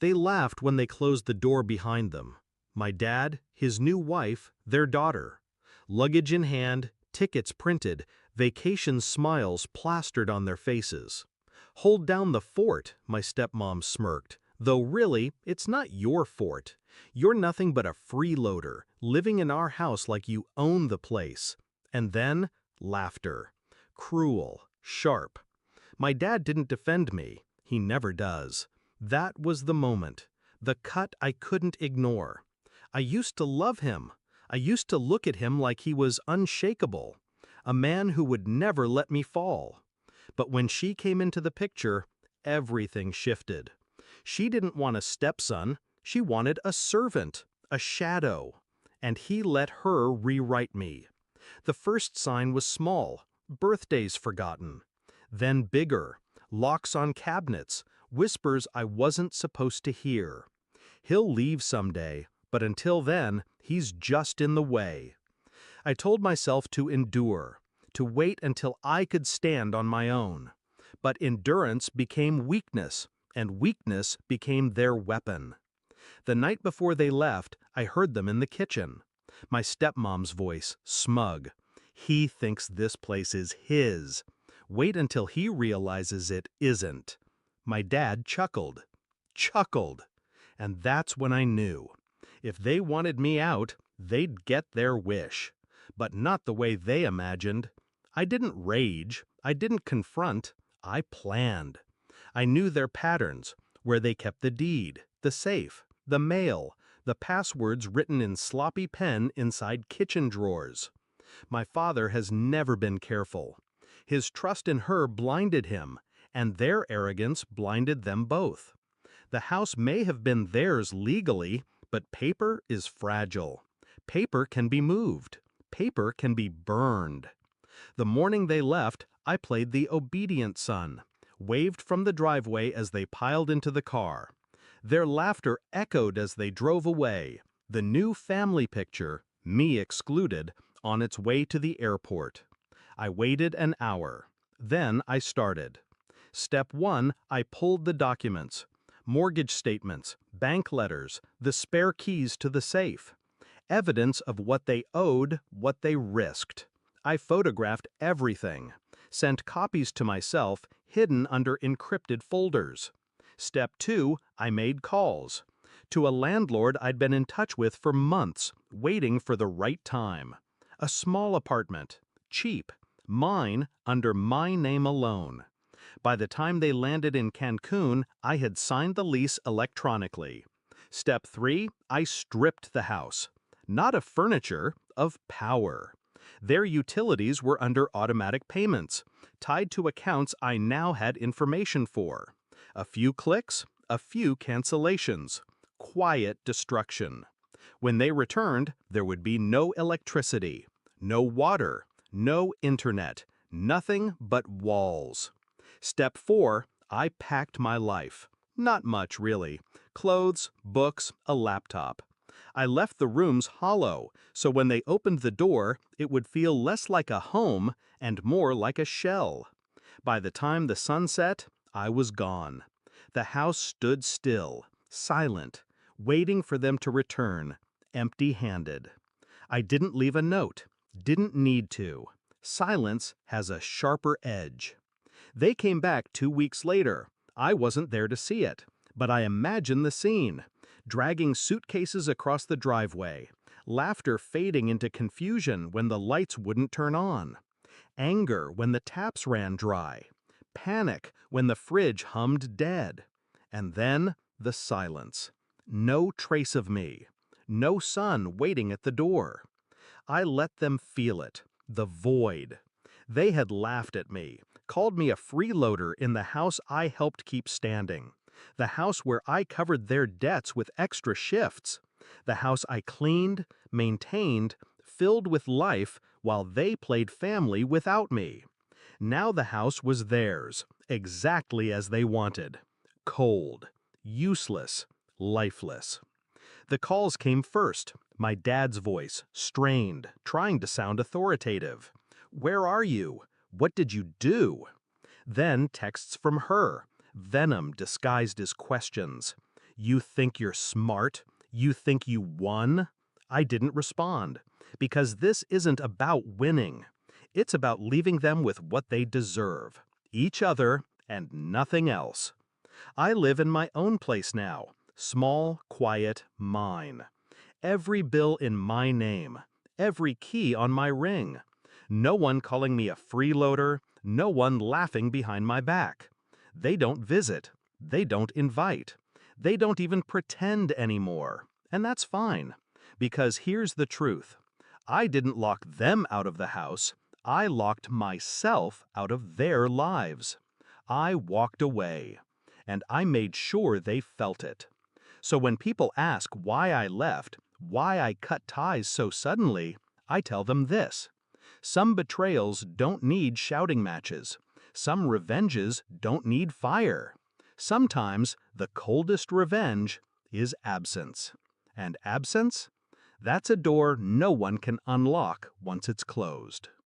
They laughed when they closed the door behind them. My dad, his new wife, their daughter. Luggage in hand, tickets printed, vacation smiles plastered on their faces. "Hold down the fort," my stepmom smirked, "though really, it's not your fort. You're nothing but a freeloader, living in our house like you own the place." And then, laughter. Cruel, sharp. My dad didn't defend me. He never does. That was the moment. The cut I couldn't ignore. I used to love him. I used to look at him like he was unshakable. A man who would never let me fall. But when she came into the picture, everything shifted. She didn't want a stepson. She wanted a servant, a shadow. And he let her rewrite me. The first sign was small, birthdays forgotten. Then bigger, locks on cabinets, whispers I wasn't supposed to hear. He'll leave someday, but until then, he's just in the way. I told myself to endure, to wait until I could stand on my own. But endurance became weakness, and weakness became their weapon. The night before they left, I heard them in the kitchen. My stepmom's voice, smug. "He thinks this place is his. Wait until he realizes it isn't." My dad chuckled. Chuckled. And that's when I knew. If they wanted me out, they'd get their wish. But not the way they imagined. I didn't rage. I didn't confront. I planned. I knew their patterns, where they kept the deed, the safe, the mail, the passwords written in sloppy pen inside kitchen drawers. My father has never been careful. His trust in her blinded him, and their arrogance blinded them both. The house may have been theirs legally, but paper is fragile. Paper can be moved. Paper can be burned. The morning they left, I played the obedient son, waved from the driveway as they piled into the car. Their laughter echoed as they drove away, the new family picture, me excluded, on its way to the airport. I waited an hour. Then I started. Step 1, I pulled the documents. Mortgage statements, bank letters, the spare keys to the safe. Evidence of what they owed, what they risked. I photographed everything. Sent copies to myself, hidden under encrypted folders. Step 2, I made calls. To a landlord I'd been in touch with for months, waiting for the right time. A small apartment, cheap, mine under my name alone. By the time they landed in Cancun, I had signed the lease electronically. Step 3, I stripped the house. Not of furniture, of power. Their utilities were under automatic payments, tied to accounts I now had information for. A few clicks, a few cancellations. Quiet destruction. When they returned, there would be no electricity, no water, no internet, nothing but walls. Step 4, I packed my life. Not much, really. Clothes, books, a laptop. I left the rooms hollow, so when they opened the door, it would feel less like a home and more like a shell. By the time the sun set, I was gone. The house stood still, silent, waiting for them to return, empty-handed. I didn't leave a note, didn't need to. Silence has a sharper edge. They came back 2 weeks later. I wasn't there to see it, but I imagine the scene. Dragging suitcases across the driveway, laughter fading into confusion when the lights wouldn't turn on, anger when the taps ran dry, panic when the fridge hummed dead. And then the silence. No trace of me. No son waiting at the door. I let them feel it, the void. They had laughed at me, called me a freeloader in the house I helped keep standing, the house where I covered their debts with extra shifts, the house I cleaned, maintained, filled with life while they played family without me. Now the house was theirs, exactly as they wanted. Cold, useless, lifeless. The calls came first, my dad's voice, strained, trying to sound authoritative. "Where are you? What did you do?" Then texts from her, venom disguised as questions. "You think you're smart? You think you won?" I didn't respond, because this isn't about winning. It's about leaving them with what they deserve, each other and nothing else. I live in my own place now, small, quiet, mine. Every bill in my name, every key on my ring. No one calling me a freeloader, no one laughing behind my back. They don't visit, they don't invite, they don't even pretend anymore. And that's fine, because here's the truth. I didn't lock them out of the house, I locked myself out of their lives. I walked away, and I made sure they felt it. So when people ask why I left, why I cut ties so suddenly, I tell them this. Some betrayals don't need shouting matches. Some revenges don't need fire. Sometimes the coldest revenge is absence. And absence? That's a door no one can unlock once it's closed.